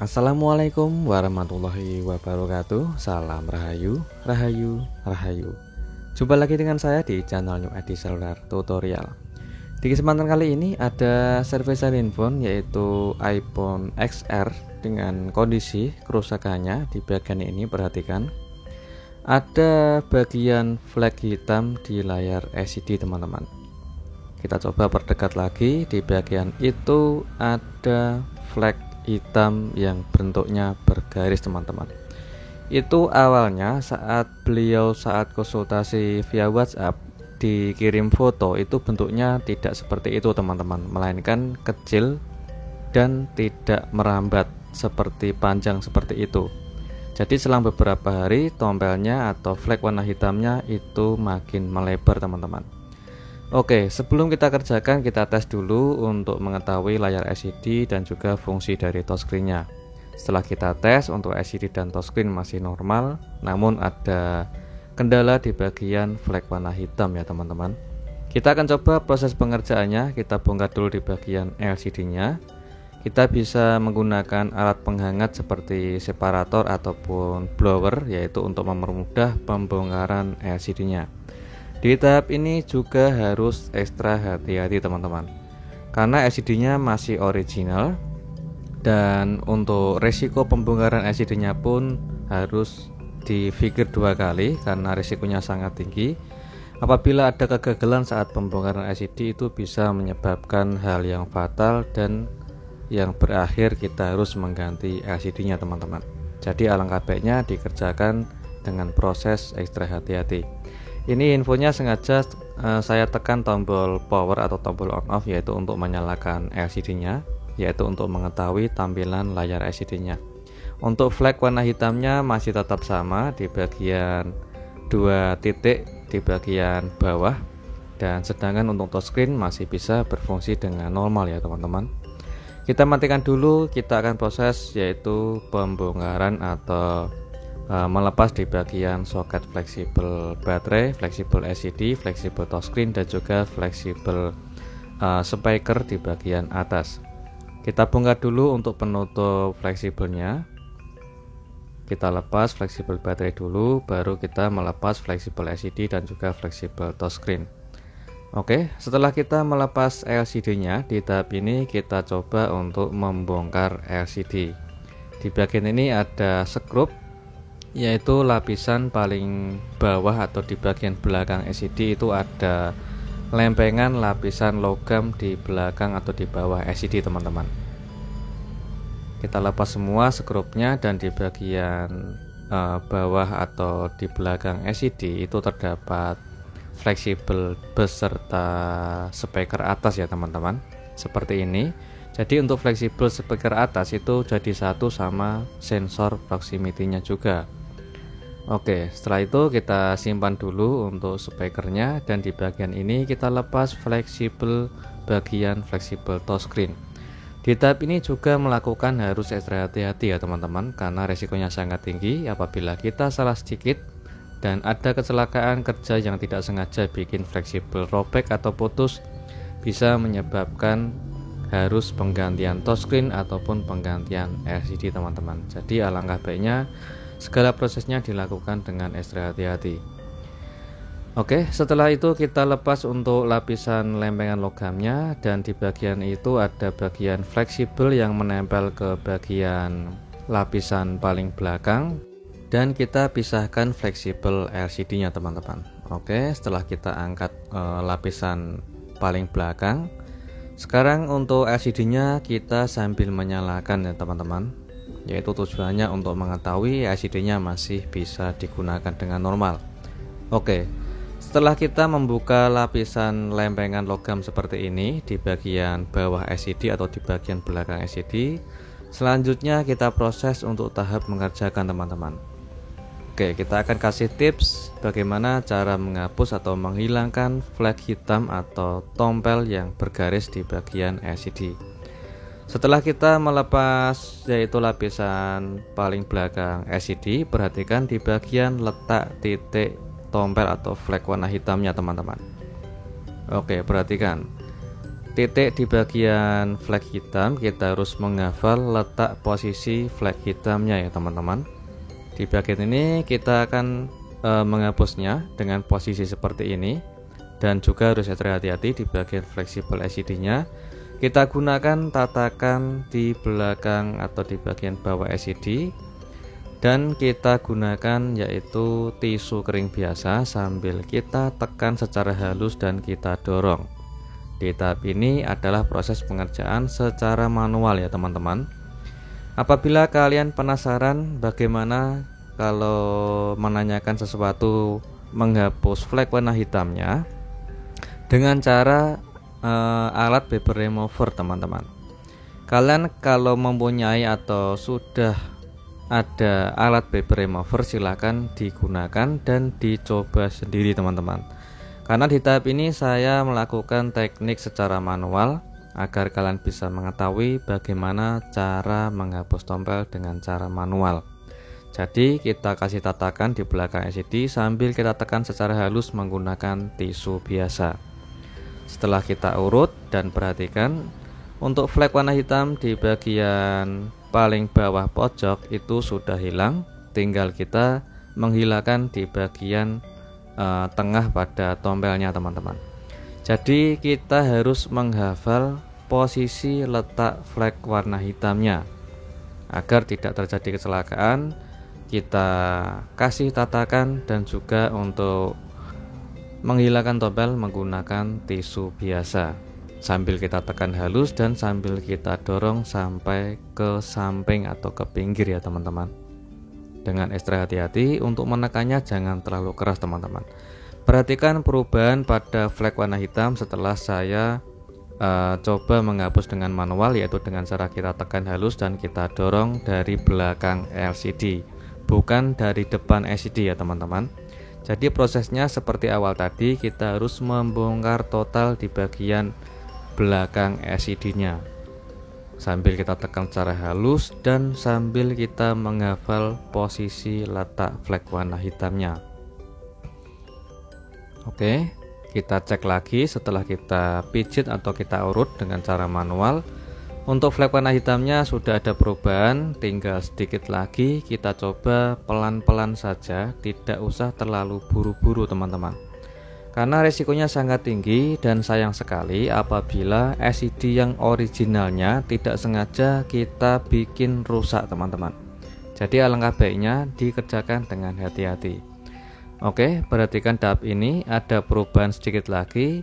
Assalamualaikum warahmatullahi wabarakatuh. Salam Rahayu, Rahayu, Rahayu. Jumpa lagi dengan saya di channel New Edi Seluler Tutorial. Di kesempatan kali ini ada service handphone yaitu iPhone XR dengan kondisi kerusakannya. Di bagian ini perhatikan ada bagian flag hitam di layar LCD teman-teman. Kita coba perdekat lagi. Di bagian itu ada flag hitam yang bentuknya bergaris teman-teman. Itu awalnya saat konsultasi via WhatsApp dikirim foto itu bentuknya tidak seperti itu teman-teman, melainkan kecil dan tidak merambat seperti panjang seperti itu. Jadi selang beberapa hari tombelnya atau flag warna hitamnya itu makin melebar teman-teman. Oke, sebelum kita kerjakan, kita tes dulu untuk mengetahui layar LCD dan juga fungsi dari touchscreen-nya. Setelah kita tes untuk LCD dan touchscreen masih normal, namun ada kendala di bagian flag warna hitam ya teman-teman. Kita akan coba proses pengerjaannya. Kita bongkar dulu di bagian LCD-nya. Kita bisa menggunakan alat penghangat seperti separator ataupun blower, yaitu untuk mempermudah pembongkaran LCD-nya. Di tahap ini juga harus ekstra hati-hati teman-teman, karena LCD-nya masih original, dan untuk resiko pembongkaran LCD-nya pun harus dipikir dua kali karena risikonya sangat tinggi. Apabila ada kegagalan saat pembongkaran LCD, itu bisa menyebabkan hal yang fatal dan yang berakhir kita harus mengganti LCD-nya teman-teman. Jadi alangkah baiknya dikerjakan dengan proses ekstra hati-hati. Ini infonya sengaja saya tekan tombol power atau tombol on off, yaitu untuk menyalakan LCD-nya, yaitu untuk mengetahui tampilan layar LCD-nya. Untuk flag warna hitamnya masih tetap sama di bagian 2 titik di bagian bawah, dan sedangkan untuk touchscreen masih bisa berfungsi dengan normal ya teman-teman. Kita matikan dulu, kita akan proses yaitu pembongkaran atau melepas di bagian soket fleksibel baterai, fleksibel LCD, fleksibel touchscreen, dan juga fleksibel speaker di bagian atas. Kita bongkar dulu untuk penutup fleksibelnya. Kita lepas fleksibel baterai dulu, baru kita melepas fleksibel LCD dan juga fleksibel touchscreen. Oke, setelah kita melepas LCD-nya, di tahap ini kita coba untuk membongkar LCD. Di bagian ini ada skrup, yaitu lapisan paling bawah atau di bagian belakang LCD itu ada lempengan lapisan logam di belakang atau di bawah LCD teman-teman. Kita lepas semua skrupnya, dan di bagian bawah atau di belakang LCD itu terdapat fleksibel beserta speaker atas ya teman-teman, seperti ini. Jadi untuk fleksibel speaker atas itu jadi satu sama sensor proximity-nya juga. Oke, setelah itu kita simpan dulu untuk speakernya, dan di bagian ini kita lepas fleksibel bagian fleksibel touchscreen. Di tahap ini juga melakukan harus ekstra hati-hati ya teman-teman, karena resikonya sangat tinggi apabila kita salah sedikit dan ada kecelakaan kerja yang tidak sengaja bikin fleksibel robek atau putus, bisa menyebabkan harus penggantian touchscreen ataupun penggantian LCD teman-teman. Jadi alangkah baiknya segala prosesnya dilakukan dengan ekstra hati-hati. Oke, setelah itu kita lepas untuk lapisan lempengan logamnya, dan di bagian itu ada bagian fleksibel yang menempel ke bagian lapisan paling belakang, dan kita pisahkan fleksibel LCD-nya teman-teman. Oke, setelah kita angkat lapisan paling belakang, sekarang untuk LCD-nya kita sambil menyalakan ya teman-teman, yaitu tujuannya untuk mengetahui LCD-nya masih bisa digunakan dengan normal. Oke, setelah kita membuka lapisan lempengan logam seperti ini di bagian bawah LCD atau di bagian belakang LCD, selanjutnya kita proses untuk tahap mengerjakan teman-teman. Oke, kita akan kasih tips bagaimana cara menghapus atau menghilangkan flag hitam atau tombel yang bergaris di bagian LCD. Setelah kita melepas yaitu lapisan paling belakang LCD, perhatikan di bagian letak titik tombel atau flag warna hitamnya teman-teman. Oke, perhatikan titik di bagian flag hitam, kita harus menghafal letak posisi flag hitamnya ya teman-teman. Di bagian ini kita akan menghapusnya dengan posisi seperti ini, dan juga harus hati-hati di bagian fleksibel LCD nya kita gunakan tatakan di belakang atau di bagian bawah LCD, dan kita gunakan yaitu tisu kering biasa sambil kita tekan secara halus dan kita dorong. Di tahap ini adalah proses pengerjaan secara manual ya teman-teman. Apabila kalian penasaran bagaimana kalau menanyakan sesuatu menghapus flag warna hitamnya dengan cara alat paper remover teman-teman, kalian kalau mempunyai atau sudah ada alat paper remover silahkan digunakan dan dicoba sendiri teman-teman, karena di tahap ini saya melakukan teknik secara manual agar kalian bisa mengetahui bagaimana cara menghapus tombol dengan cara manual. Jadi kita kasih tatakan di belakang LCD sambil kita tekan secara halus menggunakan tisu biasa. Setelah kita urut dan perhatikan, untuk flag warna hitam di bagian paling bawah pojok itu sudah hilang, tinggal kita menghilangkan di bagian tengah pada tombelnya teman-teman. Jadi kita harus menghafal posisi letak flag warna hitamnya agar tidak terjadi kecelakaan. Kita kasih tatakan dan juga untuk menghilangkan tombol menggunakan tisu biasa sambil kita tekan halus dan sambil kita dorong sampai ke samping atau ke pinggir ya teman-teman. Dengan ekstra hati-hati untuk menekannya, jangan terlalu keras teman-teman. Perhatikan perubahan pada flag warna hitam setelah saya coba menghapus dengan manual, yaitu dengan cara kita tekan halus dan kita dorong dari belakang LCD, bukan dari depan LCD ya teman-teman. Jadi prosesnya seperti awal tadi, kita harus membongkar total di bagian belakang LCD nya sambil kita tekan secara halus dan sambil kita menghafal posisi letak flag warna hitamnya. Oke, kita cek lagi setelah kita pijit atau kita urut dengan cara manual. Untuk flag warna hitamnya sudah ada perubahan, tinggal sedikit lagi kita coba pelan-pelan saja, tidak usah terlalu buru-buru teman-teman. Karena resikonya sangat tinggi dan sayang sekali apabila LCD yang originalnya tidak sengaja kita bikin rusak teman-teman. Jadi alangkah baiknya dikerjakan dengan hati-hati. Oke, perhatikan tahap ini ada perubahan sedikit lagi.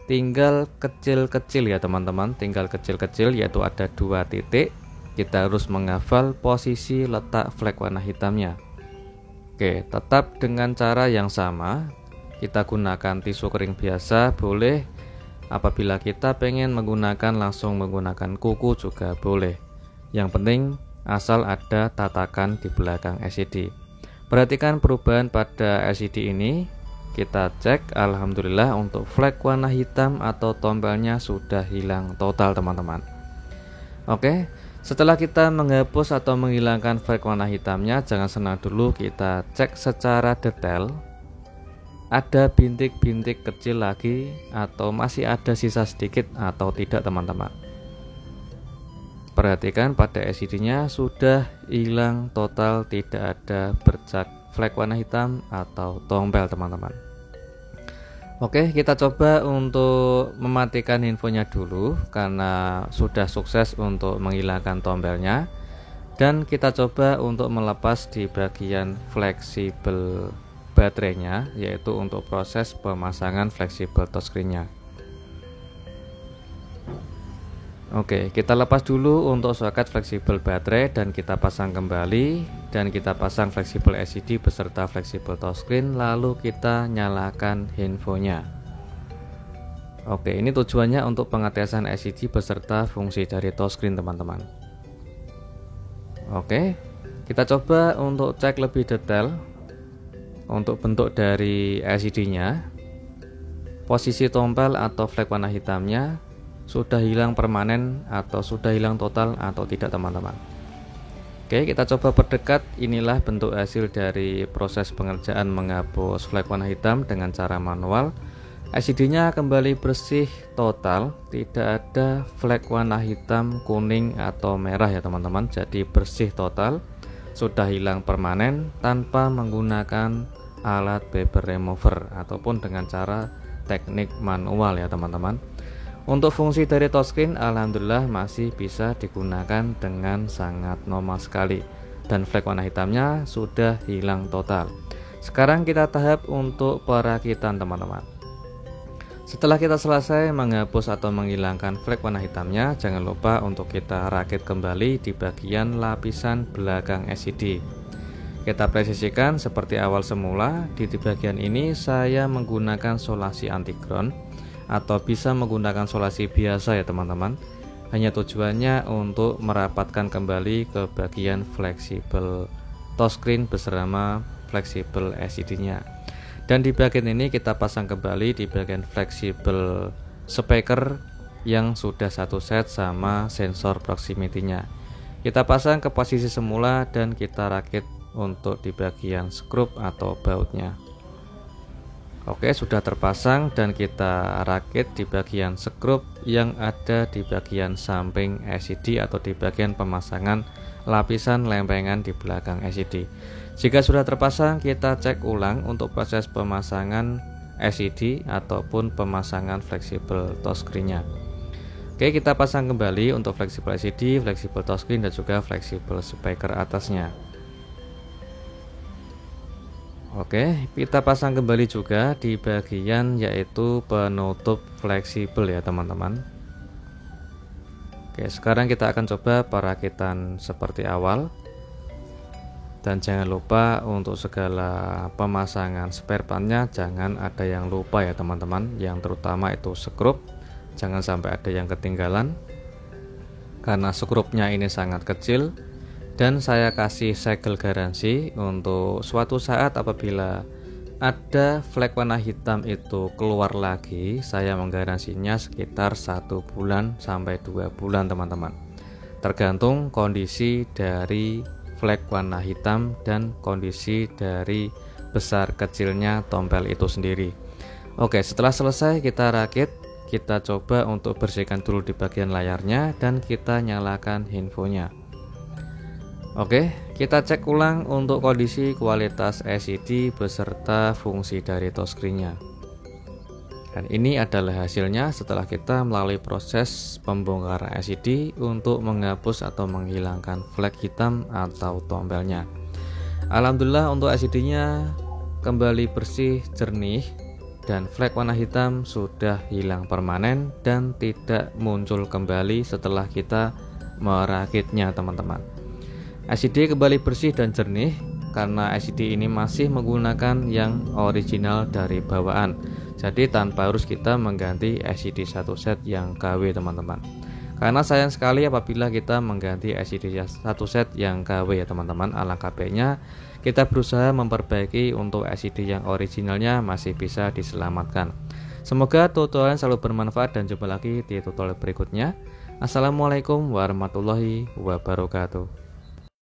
Tinggal kecil-kecil ya teman-teman, tinggal kecil-kecil, yaitu ada 2 titik. Kita harus menghafal posisi letak flag warna hitamnya. Oke, tetap dengan cara yang sama. Kita gunakan tisu kering biasa boleh. Apabila kita pengen menggunakan langsung menggunakan kuku juga boleh. Yang penting asal ada tatakan di belakang LCD. Perhatikan perubahan pada LCD ini. Kita cek, alhamdulillah untuk flag warna hitam atau tombelnya sudah hilang total teman-teman. Oke, setelah kita menghapus atau menghilangkan flag warna hitamnya, jangan senang dulu, kita cek secara detail. Ada bintik-bintik kecil lagi atau masih ada sisa sedikit atau tidak teman-teman. Perhatikan pada LCD nya sudah hilang total, tidak ada bercak flag warna hitam atau tombel teman-teman. Oke, kita coba untuk mematikan infonya dulu karena sudah sukses untuk menghilangkan tombelnya, dan kita coba untuk melepas di bagian fleksibel baterainya, yaitu untuk proses pemasangan fleksibel touchscreen-nya. Oke, kita lepas dulu untuk soket fleksibel baterai dan kita pasang kembali, dan kita pasang fleksibel LCD beserta fleksibel touchscreen, lalu kita nyalakan infonya. Oke, ini tujuannya untuk pengetesan LCD beserta fungsi dari touchscreen teman-teman. Oke, kita coba untuk cek lebih detail untuk bentuk dari LCD-nya. Posisi tombol atau flag warna hitamnya sudah hilang permanen atau sudah hilang total atau tidak teman-teman. Oke, kita coba perdekat. Inilah bentuk hasil dari proses pengerjaan menghapus flag warna hitam dengan cara manual. LCD-nya kembali bersih total, tidak ada flek warna hitam, kuning atau merah ya teman-teman. Jadi bersih total, sudah hilang permanen tanpa menggunakan alat paper remover ataupun dengan cara teknik manual ya teman-teman. Untuk fungsi dari touchscreen alhamdulillah masih bisa digunakan dengan sangat normal sekali, dan flek warna hitamnya sudah hilang total. Sekarang kita tahap untuk perakitan teman-teman. Setelah kita selesai menghapus atau menghilangkan flek warna hitamnya, jangan lupa untuk kita rakit kembali di bagian lapisan belakang LCD. Kita presisikan seperti awal semula. Di bagian ini saya menggunakan solasi anti ground atau bisa menggunakan solasi biasa ya teman-teman. Hanya tujuannya untuk merapatkan kembali ke bagian fleksibel touchscreen bersama fleksibel LCD-nya. Dan di bagian ini kita pasang kembali di bagian fleksibel speaker yang sudah satu set sama sensor proximity-nya. Kita pasang ke posisi semula dan kita rakit untuk di bagian skrup atau bautnya. Oke, sudah terpasang dan kita rakit di bagian skrup yang ada di bagian samping LCD atau di bagian pemasangan lapisan lempengan di belakang LCD. Jika sudah terpasang, kita cek ulang untuk proses pemasangan LCD ataupun pemasangan fleksibel touchscreen-nya. Oke, kita pasang kembali untuk fleksibel LCD, fleksibel touchscreen dan juga fleksibel speaker atasnya. Oke, kita pasang kembali juga di bagian yaitu penutup fleksibel ya teman-teman. Oke, sekarang kita akan coba perakitan seperti awal. Dan jangan lupa untuk segala pemasangan spare partnya jangan ada yang lupa ya teman-teman. Yang terutama itu skrup, jangan sampai ada yang ketinggalan, karena skrupnya ini sangat kecil. Dan saya kasih segel garansi untuk suatu saat apabila ada flek warna hitam itu keluar lagi, saya menggaransinya sekitar 1 bulan sampai 2 bulan teman-teman, tergantung kondisi dari flek warna hitam dan kondisi dari besar kecilnya tombel itu sendiri. Oke, setelah selesai kita rakit, kita coba untuk bersihkan dulu di bagian layarnya dan kita nyalakan infonya. Oke, kita cek ulang untuk kondisi kualitas LCD beserta fungsi dari touchscreen-nya. Dan ini adalah hasilnya setelah kita melalui proses pembongkaran LCD untuk menghapus atau menghilangkan flek hitam atau tombelnya. Alhamdulillah untuk LCD-nya kembali bersih, jernih, dan flek warna hitam sudah hilang permanen dan tidak muncul kembali setelah kita merakitnya teman-teman. LCD kembali bersih dan jernih karena LCD ini masih menggunakan yang original dari bawaan. Jadi tanpa harus kita mengganti LCD satu set yang KW teman-teman. Karena sayang sekali apabila kita mengganti LCD satu set yang KW ya teman-teman. Alangkah baiknya kita berusaha memperbaiki untuk LCD yang originalnya masih bisa diselamatkan. Semoga tutorial selalu bermanfaat dan jumpa lagi di tutorial berikutnya. Assalamualaikum warahmatullahi wabarakatuh.